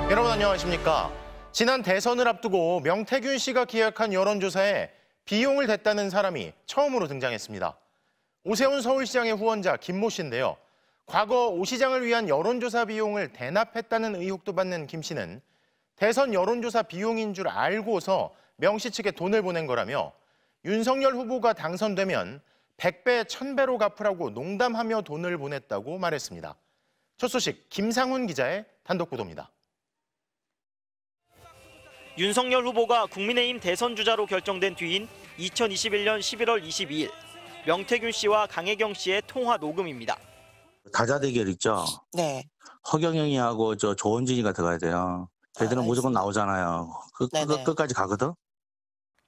여러분 안녕하십니까? 지난 대선을 앞두고 명태균 씨가 기획한 여론조사에 비용을 댔다는 사람이 처음으로 등장했습니다. 오세훈 서울시장의 후원자 김모 씨인데요. 과거 오 시장을 위한 여론조사 비용을 대납했다는 의혹도 받는 김 씨는 대선 여론조사 비용인 줄 알고서 명 씨 측에 돈을 보낸 거라며 윤석열 후보가 당선되면 100배, 1000배로 갚으라고 농담하며 돈을 보냈다고 말했습니다. 첫 소식 김상훈 기자의 단독 보도입니다. 윤석열 후보가 국민의힘 대선 주자로 결정된 뒤인 2021년 11월 22일 명태균 씨와 강혜경 씨의 통화 녹음입니다. 다자 대결 있죠? 네. 허경영이하고 조원진이가 들어가야 돼요. 걔들은 무조건 나오잖아요. 끝까지 가거든?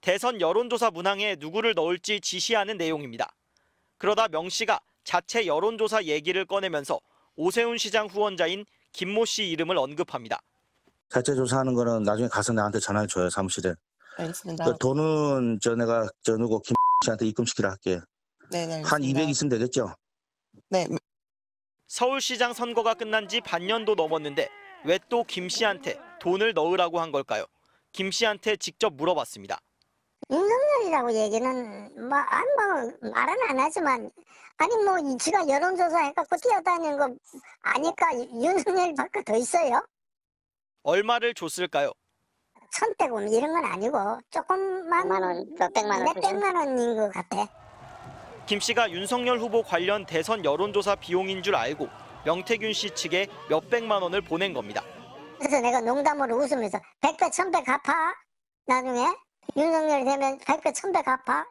대선 여론조사 문항에 누구를 넣을지 지시하는 내용입니다. 그러다 명 씨가 자체 여론조사 얘기를 꺼내면서 오세훈 시장 후원자인 김모 씨 이름을 언급합니다. 자체 조사하는 거는 나중에 가서 나한테 전화를 줘요, 사무실에. 알겠습니다. 그 돈은 내가 누구 김 씨한테 입금시키라 할게. 네, 한 200 있으면 되겠죠? 네. 서울시장 선거가 끝난 지 반년도 넘었는데 왜 또 김 씨한테 돈을 넣으라고 한 걸까요? 김 씨한테 직접 물어봤습니다. 윤석열이라고 얘기는 말은 안 하지만 지가 여론조사 해갖고 뛰어다니는 거 아니까 윤석열밖에 더 있어요? 얼마를 줬을까요? 1000대고 이런 건 아니고 조금만 몇백만 원인 것 같아. 김 씨가 윤석열 후보 관련 대선 여론조사 비용인 줄 알고 명태균 씨 측에 몇백만 원을 보낸 겁니다. 그래서 내가 농담으로 웃으면서 100배 1000배 갚아. 나중에 윤석열이 되면 100배 1000배 갚아.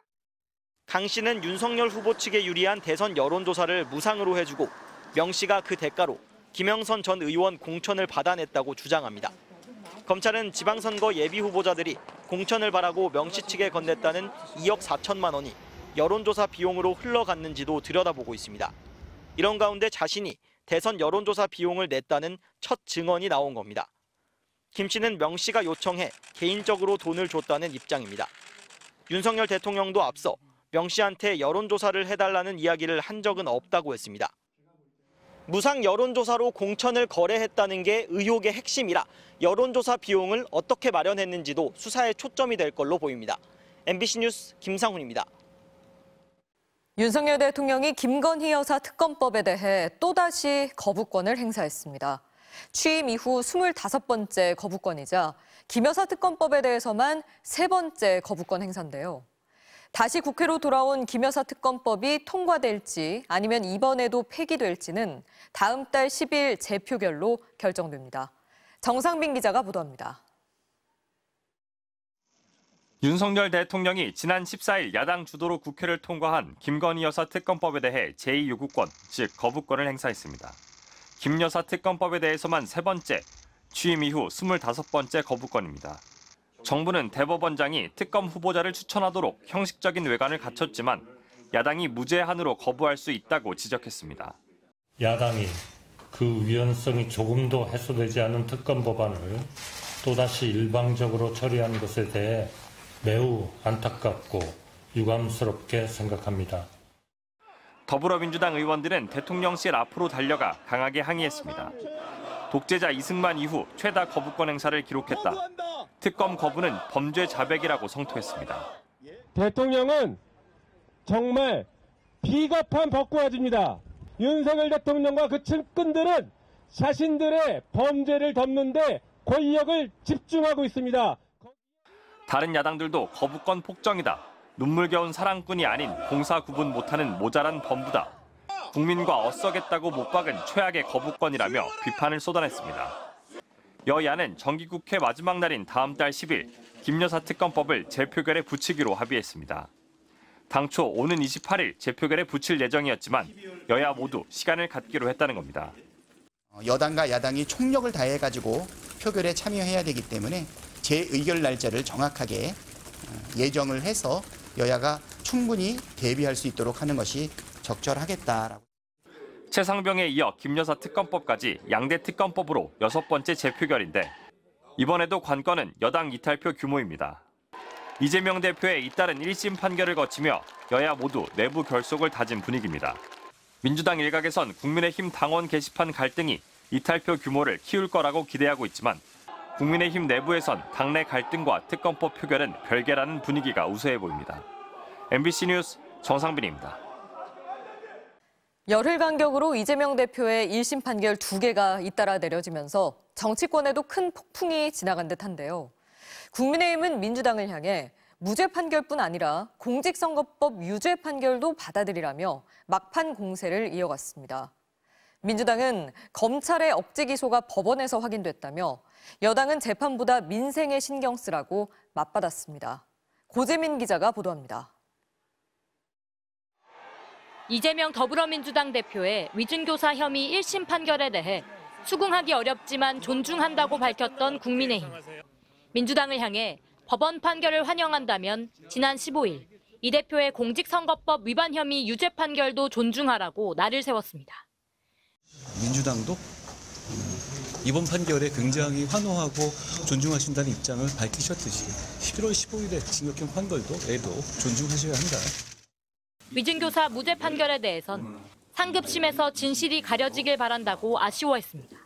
강 씨는 윤석열 후보 측에 유리한 대선 여론조사를 무상으로 해주고 명 씨가 그 대가로 김영선 전 의원 공천을 받아냈다고 주장합니다. 검찰은 지방선거 예비 후보자들이 공천을 바라고 명 씨 측에 건넸다는 2억 4천만 원이 여론조사 비용으로 흘러갔는지도 들여다보고 있습니다. 이런 가운데 자신이 대선 여론조사 비용을 냈다는 첫 증언이 나온 겁니다. 김 씨는 명 씨가 요청해 개인적으로 돈을 줬다는 입장입니다. 윤석열 대통령도 앞서 명 씨한테 여론조사를 해달라는 이야기를 한 적은 없다고 했습니다. 무상 여론조사로 공천을 거래했다는 게 의혹의 핵심이라 여론조사 비용을 어떻게 마련했는지도 수사에 초점이 될 걸로 보입니다. MBC 뉴스 김상훈입니다. 윤석열 대통령이 김건희 여사 특검법에 대해 또다시 거부권을 행사했습니다. 취임 이후 25번째 거부권이자 김 여사 특검법에 대해서만 3번째 거부권 행사인데요. 다시 국회로 돌아온 김 여사 특검법이 통과될지 아니면 이번에도 폐기될지는 다음 달 10일 재표결로 결정됩니다. 정상빈 기자가 보도합니다. 윤석열 대통령이 지난 14일 야당 주도로 국회를 통과한 김건희 여사 특검법에 대해 제2요구권, 즉 거부권을 행사했습니다. 김 여사 특검법에 대해서만 3번째, 취임 이후 25번째 거부권입니다. 정부는 대법원장이 특검 후보자를 추천하도록 형식적인 외관을 갖췄지만 야당이 무제한으로 거부할 수 있다고 지적했습니다. 야당이 그 위헌성이 조금도 해소되지 않은 특검 법안을 또다시 일방적으로 처리한 것에 대해 매우 안타깝고 유감스럽게 생각합니다. 더불어민주당 의원들은 대통령실 앞으로 달려가 강하게 항의했습니다. 독재자 이승만 이후 최다 거부권 행사를 기록했다. 특검 거부는 범죄 자백이라고 성토했습니다. 대통령은 정말 비겁한 법꾸아지입니다. 윤석열 대통령과 그 측근들은 자신들의 범죄를 덮는 데 권력을 집중하고 있습니다. 다른 야당들도 거부권 폭정이다. 눈물겨운 사랑꾼이 아닌 공사 구분 못하는 모자란 범부다. 국민과 어쩌겠다고 못 박은 최악의 거부권이라며 비판을 쏟아냈습니다. 여야는 정기국회 마지막 날인 다음 달 10일 김 여사 특검법을 재표결에 붙이기로 합의했습니다. 당초 오는 28일 재표결에 붙일 예정이었지만 여야 모두 시간을 갖기로 했다는 겁니다. 여당과 야당이 총력을 다해가지고 표결에 참여해야 되기 때문에 재의결 날짜를 정확하게 예정을 해서 여야가 충분히 대비할 수 있도록 하는 것이 적절하겠다라고. 최상병에 이어 김 여사 특검법까지 양대 특검법으로 6번째 재표결인데 이번에도 관건은 여당 이탈표 규모입니다. 이재명 대표의 잇따른 1심 판결을 거치며 여야 모두 내부 결속을 다진 분위기입니다. 민주당 일각에선 국민의힘 당원 게시판 갈등이 이탈표 규모를 키울 거라고 기대하고 있지만 국민의힘 내부에선 당내 갈등과 특검법 표결은 별개라는 분위기가 우세해 보입니다. MBC 뉴스 정상빈입니다. 열흘 간격으로 이재명 대표의 1심 판결 2개가 잇따라 내려지면서 정치권에도 큰 폭풍이 지나간 듯한데요. 국민의힘은 민주당을 향해 무죄 판결뿐 아니라 공직선거법 유죄 판결도 받아들이라며 막판 공세를 이어갔습니다. 민주당은 검찰의 억지 기소가 법원에서 확인됐다며 여당은 재판보다 민생에 신경 쓰라고 맞받았습니다. 고재민 기자가 보도합니다. 이재명 더불어민주당 대표의 위증교사 혐의 1심 판결에 대해 수긍하기 어렵지만 존중한다고 밝혔던 국민의힘. 민주당을 향해 법원 판결을 환영한다면 지난 15일 이 대표의 공직선거법 위반 혐의 유죄 판결도 존중하라고 날을 세웠습니다. 민주당도 이번 판결에 굉장히 환호하고 존중하신다는 입장을 밝히셨듯이 11월 15일에 징역형 판결도 존중하셔야 한다. 위증교사 무죄 판결에 대해선 상급심에서 진실이 가려지길 바란다고 아쉬워했습니다.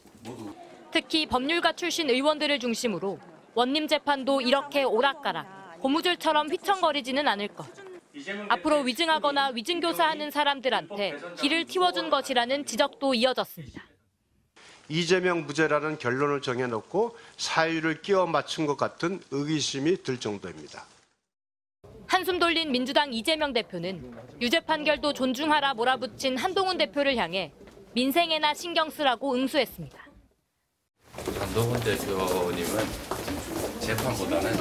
특히 법률가 출신 의원들을 중심으로 원님 재판도 이렇게 오락가락, 고무줄처럼 휘청거리지는 않을 것. 앞으로 위증하거나 위증교사하는 사람들한테 길을 틔워준 것이라는 지적도 이어졌습니다. 이재명 무죄라는 결론을 정해놓고 사유를 끼워 맞춘 것 같은 의구심이 들 정도입니다. 한숨 돌린 민주당 이재명 대표는 유죄 판결도 존중하라 몰아붙인 한동훈 대표를 향해 민생에나 신경 쓰라고 응수했습니다. 한동훈 대표님은 재판보다는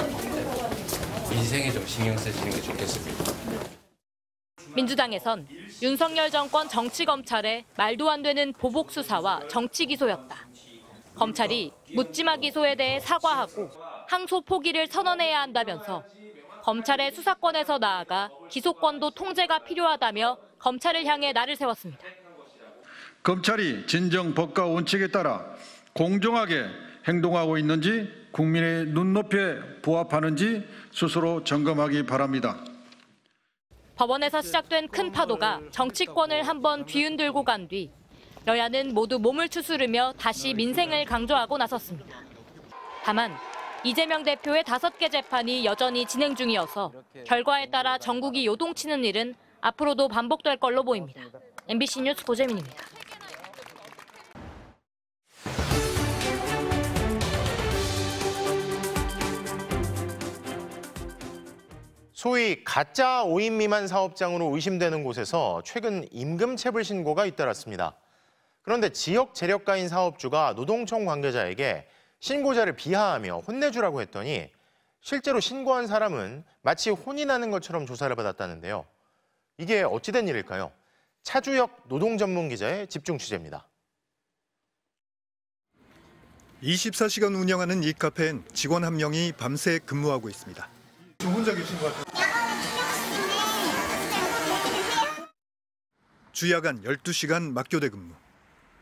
민생에 좀 신경 쓰시는 게 좋겠습니다. 민주당에선 윤석열 정권 정치검찰의 말도 안 되는 보복 수사와 정치 기소였다. 검찰이 묻지마 기소에 대해 사과하고 항소 포기를 선언해야 한다면서 검찰의 수사권에서 나아가 기소권도 통제가 필요하다며 검찰을 향해 날을 세웠습니다. 검찰이 진정 법과 원칙에 따라 공정하게 행동하고 있는지 국민의 눈높이에 부합하는지 스스로 점검하기 바랍니다. 법원에서 시작된 큰 파도가 정치권을 한번 뒤흔들고 간 뒤 여야는 모두 몸을 추스르며 다시 민생을 강조하고 나섰습니다. 다만 이재명 대표의 5개 재판이 여전히 진행 중이어서 결과에 따라 전국이 요동치는 일은 앞으로도 반복될 걸로 보입니다. MBC 뉴스 고재민입니다. 소위 가짜 5인 미만 사업장으로 의심되는 곳에서 최근 임금체불 신고가 잇따랐습니다. 그런데 지역 재력가인 사업주가 노동청 관계자에게 신고자를 비하하며 혼내주라고 했더니 실제로 신고한 사람은 마치 혼이 나는 것처럼 조사를 받았다는데요. 이게 어찌된 일일까요? 차주혁 노동전문기자의 집중 취재입니다. 24시간 운영하는 이 카페엔 직원 1명이 밤새 근무하고 있습니다. 혼자 계신 것 같아요. 주야간 12시간 막교대 근무.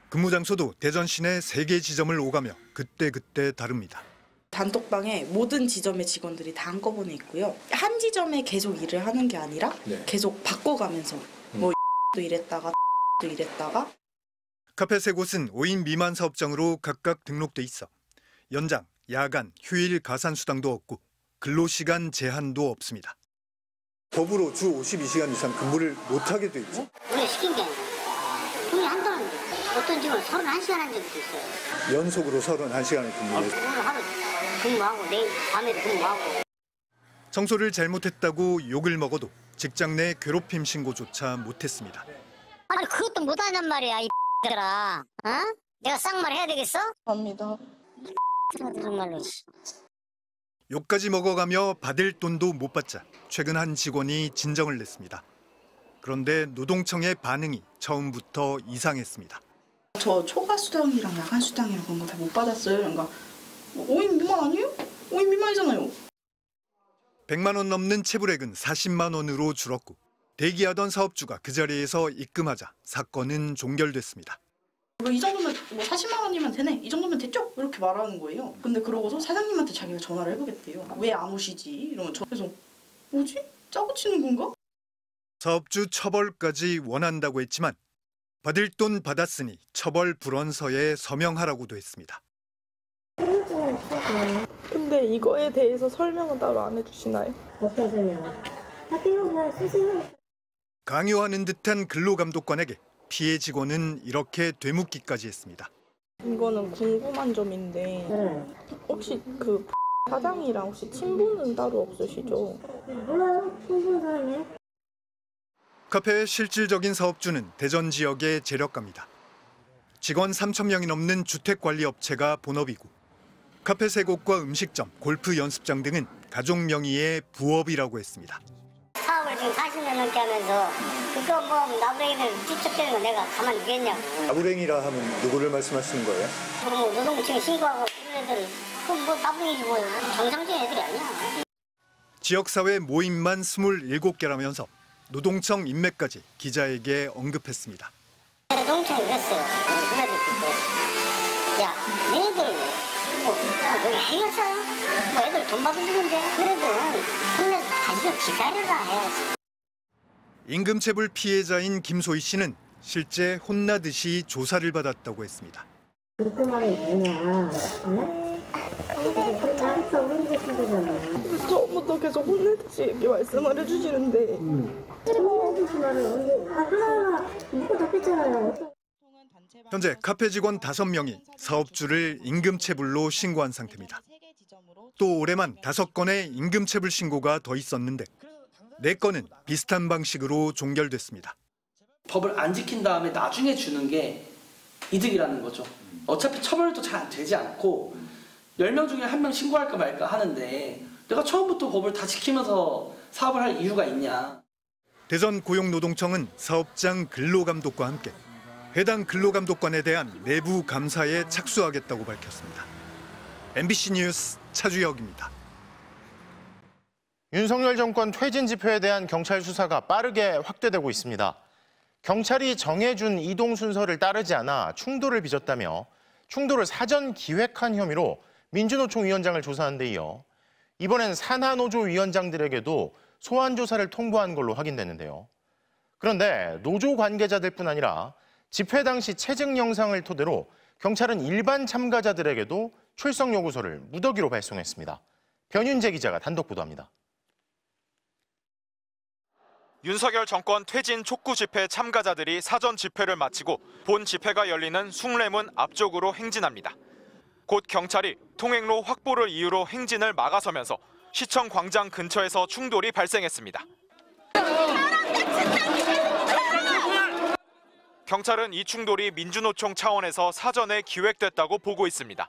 근무 장소도 대전 시내 3개 지점을 오가며 그때그때 다릅니다. 단톡방에 모든 지점의 직원들이 다 한꺼번에 있고요. 한 지점에 계속 일을 하는 게 아니라 계속 바꿔가면서 뭐 도 이랬다가 또 이랬다가. 카페 3곳은 5인 미만 사업장으로 각각 등록돼 있어 연장, 야간, 휴일 가산 수당도 없고 근로시간 제한도 없습니다. 법으로 주 52시간 이상 근무를 못하게 돼 있죠. 원래 시킨 게 돈이 한다는 어떤 직원은 31시간 한 적도 있어요. 연속으로 31시간을 근무해요. 오늘 하루 근무하고 내일 밤에도 근무하고. 청소를 잘못했다고 욕을 먹어도 직장 내 괴롭힘 신고조차 못했습니다. 아니 그것도 못하냔 말이야 이 X들아. 어? 내가 쌍말 해야 되겠어? 압니다. 정말로. 욕까지 먹어가며 받을 돈도 못 받자 최근 한 직원이 진정을 냈습니다. 그런데 노동청의 반응이 처음부터 이상했습니다. 저 초과 수당이랑 야간 수당이랑 그런 거 다 못 받았어요. 그러니까 5인 미만 아니에요? 5인 미만이잖아요. 100만 원 넘는 체불액은 40만 원으로 줄었고 대기하던 사업주가 그 자리에서 입금하자 사건은 종결됐습니다. 이 정도면 뭐 40만 원이면 되네. 이 정도면 됐죠? 이렇게 말하는 거예요. 근데 그러고서 사장님한테 자기가 전화를 해보겠대요. 왜 안 오시지? 이러면 그래서 뭐지? 짜고 치는 건가? 사업주 처벌까지 원한다고 했지만 받을 돈 받았으니 처벌 불원서에 서명하라고도 했습니다. 그리고 근데 이거에 대해서 설명은 따로 안 해주시나요? 어떤 설명? 학교만 쓰세요. 강요하는 듯한 근로감독관에게 피해 직원은 이렇게 되묻기까지 했습니다. 이거는 궁금한 점인데 혹시 그 사장이랑 혹시 친분은 따로 없으시죠? 몰라요. 친분 사람이에요? 카페의 실질적인 사업주는 대전 지역의 재력가입니다. 직원 3,000명이 넘는 주택관리업체가 본업이고 카페 3곳과 음식점, 골프 연습장 등은 가족 명의의 부업이라고 했습니다. 사업을 지금 40년 넘게 하면서 그거 뭐 나부랭이들 찝쩍대는 거 내가 가만히 두겠냐고. 나부랭이라 하면 누구를 말씀하시는 거예요? 뭐 노동부청에 신고하고 이런 애들 그럼 뭐 나부랭이지 뭐예요. 정상적인 애들이 아니야. 지역사회 모임만 27개라면서 노동청 인맥까지 기자에게 언급했습니다. 노동청이 그랬어요. 야, 너희들 뭐 여기 해결사야? 뭐 애들 돈 받아주는데 그래도 혼내서 다시 기다려라 해야지. 임금체불 피해자인 김소희 씨는 실제 혼나듯이 조사를 받았다고 했습니다. 그 말이 뭐냐? 처음부터 계속 혼내듯이 이렇게 말씀을 해주시는데 혼내듯이 말을 하나하나 이거 답했잖아요. 현재 카페 직원 5명이 사업주를 임금체불로 신고한 상태입니다. 또 올해만 5건의 임금체불 신고가 더 있었는데 4건은 비슷한 방식으로 종결됐습니다. 법을 안 지킨 다음에 나중에 주는 게 이득이라는 거죠. 어차피 처벌도 잘 되지 않고 10명 중에 1명 신고할까 말까 하는데 내가 처음부터 법을 다 지키면서 사업을 할 이유가 있냐. 대전 고용노동청은 사업장 근로감독과 함께 해당 근로감독관에 대한 내부 감사에 착수하겠다고 밝혔습니다. MBC 뉴스 차주혁입니다. 윤석열 정권 퇴진 집회에 대한 경찰 수사가 빠르게 확대되고 있습니다. 경찰이 정해준 이동 순서를 따르지 않아 충돌을 빚었다며 충돌을 사전 기획한 혐의로 민주노총 위원장을 조사한 데 이어 이번엔 산하노조 위원장들에게도 소환 조사를 통보한 걸로 확인됐는데요. 그런데 노조 관계자들뿐 아니라 집회 당시 체증 영상을 토대로 경찰은 일반 참가자들에게도 출석 요구서를 무더기로 발송했습니다. 변윤재 기자가 단독 보도합니다. 윤석열 정권 퇴진 촉구 집회 참가자들이 사전 집회를 마치고 본 집회가 열리는 숭례문 앞쪽으로 행진합니다. 곧 경찰이 통행로 확보를 이유로 행진을 막아서면서 시청 광장 근처에서 충돌이 발생했습니다. 경찰은 이 충돌이 민주노총 차원에서 사전에 기획됐다고 보고 있습니다.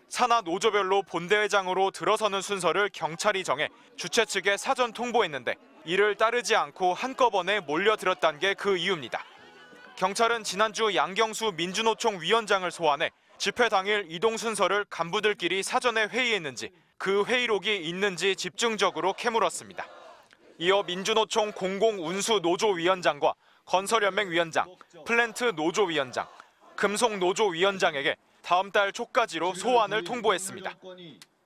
산하 노조별로 본대회장으로 들어서는 순서를 경찰이 정해 주최 측에 사전 통보했는데 이를 따르지 않고 한꺼번에 몰려들었다는 게 그 이유입니다. 경찰은 지난주 양경수 민주노총 위원장을 소환해 집회 당일 이동 순서를 간부들끼리 사전에 회의했는지 그 회의록이 있는지 집중적으로 캐물었습니다. 이어 민주노총 공공운수노조위원장과 건설연맹위원장, 플랜트 노조위원장, 금속노조위원장에게 다음 달 초까지로 소환을 통보했습니다.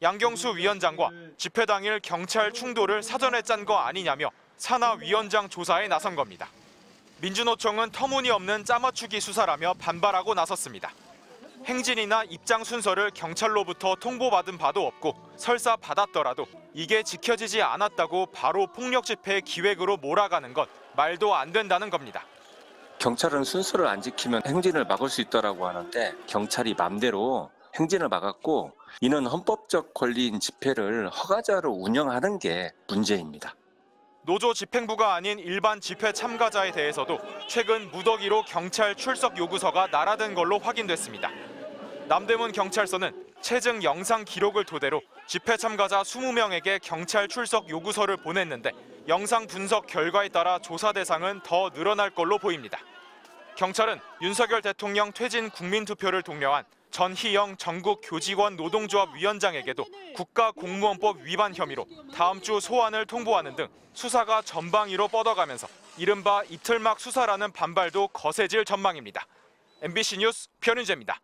양경수 위원장과 집회 당일 경찰 충돌을 사전에 짠 거 아니냐며 산하위원장 조사에 나선 겁니다. 민주노총은 터무니없는 짜맞추기 수사라며 반발하고 나섰습니다. 행진이나 입장 순서를 경찰로부터 통보받은 바도 없고 설사 받았더라도 이게 지켜지지 않았다고 바로 폭력 집회 기획으로 몰아가는 것 말도 안 된다는 겁니다. 경찰은 순서를 안 지키면 행진을 막을 수 있다고 하는데 경찰이 맘대로 행진을 막았고 이는 헌법적 권리인 집회를 허가자로 운영하는 게 문제입니다. 노조 집행부가 아닌 일반 집회 참가자에 대해서도 최근 무더기로 경찰 출석 요구서가 날아든 걸로 확인됐습니다. 남대문 경찰서는 체증 영상 기록을 토대로 집회 참가자 20명에게 경찰 출석 요구서를 보냈는데 영상 분석 결과에 따라 조사 대상은 더 늘어날 걸로 보입니다. 경찰은 윤석열 대통령 퇴진 국민투표를 독려한 전희영 전국교직원 노동조합 위원장에게도 국가공무원법 위반 혐의로 다음 주 소환을 통보하는 등 수사가 전방위로 뻗어가면서 이른바 이틀막 수사라는 반발도 거세질 전망입니다. MBC 뉴스 변윤재입니다.